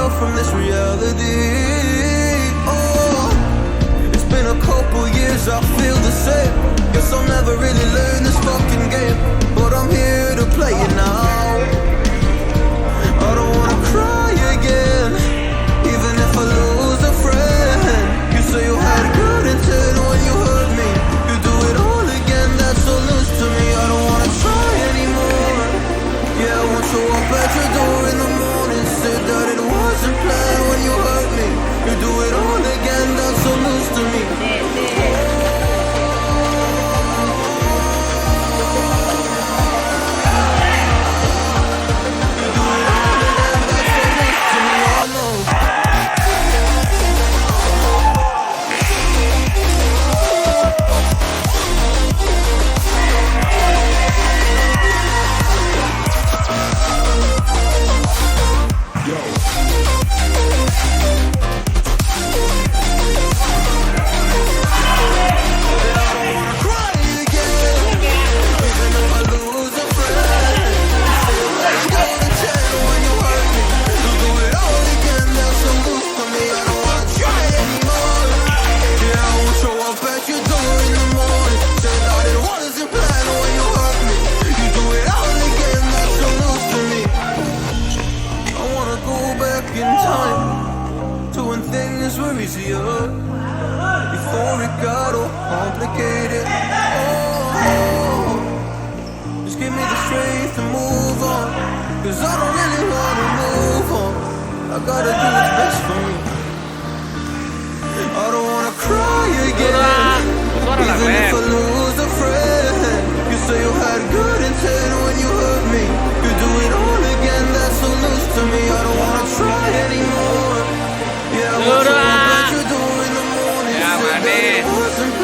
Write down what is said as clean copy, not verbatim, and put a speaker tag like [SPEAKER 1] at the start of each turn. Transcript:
[SPEAKER 1] out from this reality. Oh, it's been a couple years, I feel the same. Guess I'll never really learn this fucking game, but I'm here to play it now. I don't wanna cry again, even if I lose a friend. You say you had good intent when you hurt me. You do it all again, that's so loose to me. I don't wanna try anymore. Yeah, I won't show up at your door in the morning. Said that it wasn't planned when you hurt me. You do it all again, that's so loose to me. Before it got all complicated. Oh, just give me the strength to move on, cause I don't really wanna move on. I gotta do what's best for me. I don't wanna cry again, even if I